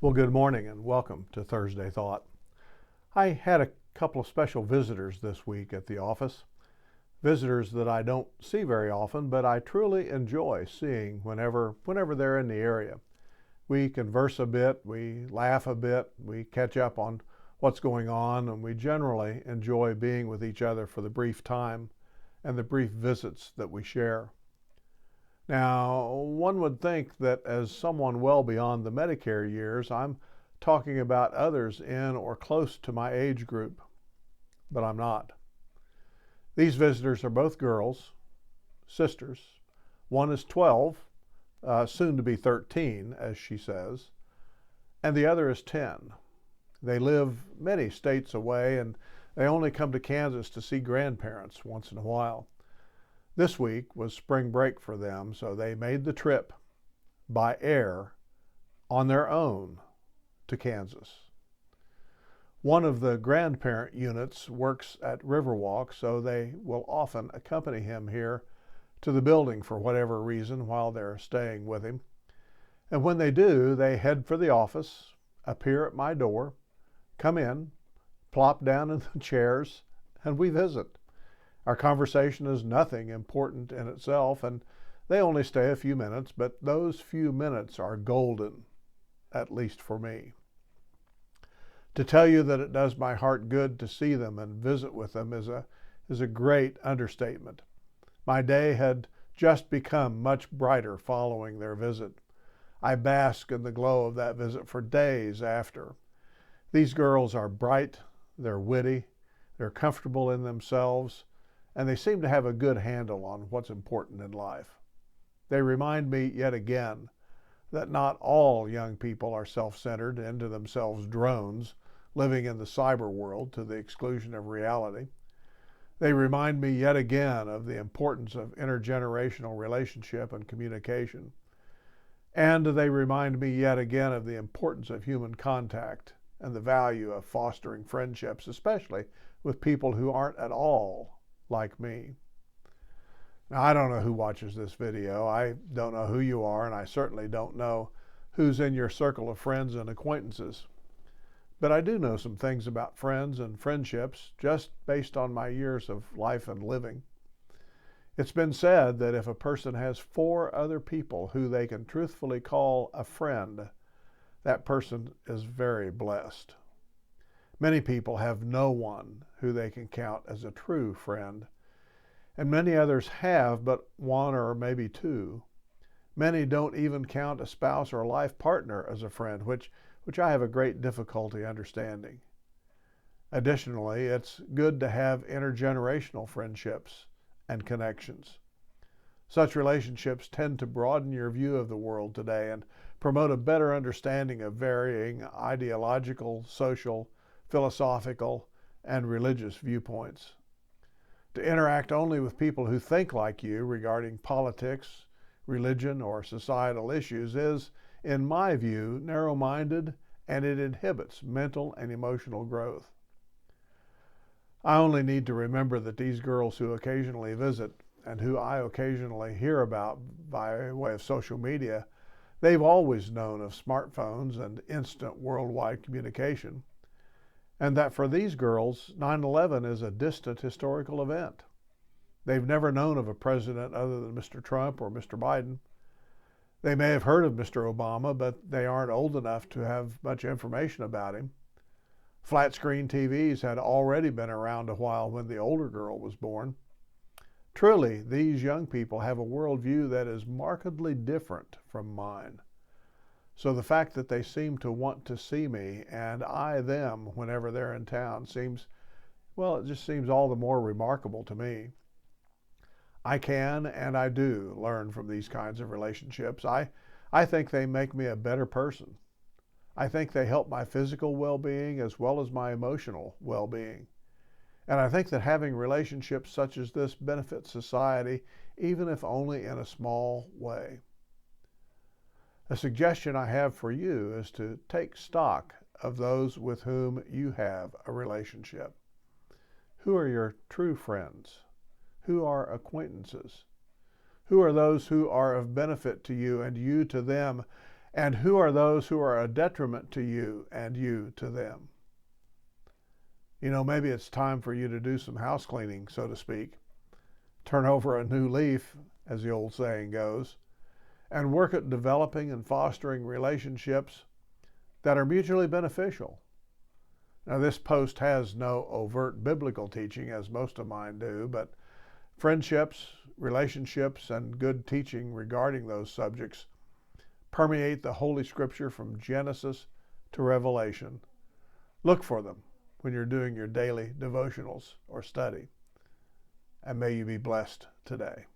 Well, good morning and welcome to Thursday Thought. I had a couple of special visitors this week at the office. Visitors that I don't see very often, but I truly enjoy seeing whenever they're in the area. We converse a bit, we laugh a bit, we catch up on what's going on, and we generally enjoy being with each other for the brief time and the brief visits that we share. Now, one would think that as someone well beyond the Medicare years, I'm talking about others in or close to my age group, but I'm not. These visitors are both girls, sisters. One is 12, soon to be 13, as she says, and the other is 10. They live many states away, and they only come to Kansas to see grandparents once in a while. This week was spring break for them, so they made the trip by air on their own to Kansas. One of the grandparent units works at Riverwalk, so they will often accompany him here to the building for whatever reason while they're staying with him. And when they do, they head for the office, appear at my door, come in, plop down in the chairs, and we visit. Our conversation is nothing important in itself, and they only stay a few minutes, but those few minutes are golden, at least for me. To tell you that it does my heart good to see them and visit with them is a great understatement. My day had just become much brighter following their visit. I bask in the glow of that visit for days after. These girls are bright, they're witty, they're comfortable in themselves, and they seem to have a good handle on what's important in life. They remind me yet again that not all young people are self-centered, into themselves drones, living in the cyber world to the exclusion of reality. They remind me yet again of the importance of intergenerational relationship and communication. And they remind me yet again of the importance of human contact and the value of fostering friendships, especially with people who aren't at all like me. Now, I don't know who watches this video. I don't know who you are, and I certainly don't know who's in your circle of friends and acquaintances. But I do know some things about friends and friendships just based on my years of life and living. It's been said that if a person has 4 other people who they can truthfully call a friend, that person is very blessed. Many people have no one who they can count as a true friend, and many others have but 1 or maybe 2. Many don't even count a spouse or a life partner as a friend, which I have a great difficulty understanding. Additionally, it's good to have intergenerational friendships and connections. Such relationships tend to broaden your view of the world today and promote a better understanding of varying ideological, social, philosophical, and religious viewpoints. To interact only with people who think like you regarding politics, religion, or societal issues is, in my view, narrow-minded, and it inhibits mental and emotional growth. I only need to remember that these girls who occasionally visit and who I occasionally hear about by way of social media, they've always known of smartphones and instant worldwide communication, and that for these girls, 9/11 is a distant historical event. They've never known of a president other than Mr. Trump or Mr. Biden. They may have heard of Mr. Obama, but they aren't old enough to have much information about him. Flat screen TVs had already been around a while when the older girl was born. Truly, these young people have a worldview that is markedly different from mine. So the fact that they seem to want to see me and I them whenever they're in town it just seems all the more remarkable to me. I can and I do learn from these kinds of relationships. I think they make me a better person. I think they help my physical well-being as well as my emotional well-being. And I think that having relationships such as this benefits society, even if only in a small way. A suggestion I have for you is to take stock of those with whom you have a relationship. Who are your true friends? Who are acquaintances? Who are those who are of benefit to you and you to them? And who are those who are a detriment to you and you to them? Maybe it's time for you to do some house cleaning, so to speak. Turn over a new leaf, as the old saying goes, and work at developing and fostering relationships that are mutually beneficial. Now, this post has no overt biblical teaching, as most of mine do, but friendships, relationships, and good teaching regarding those subjects permeate the Holy Scripture from Genesis to Revelation. Look for them when you're doing your daily devotionals or study. And may you be blessed today.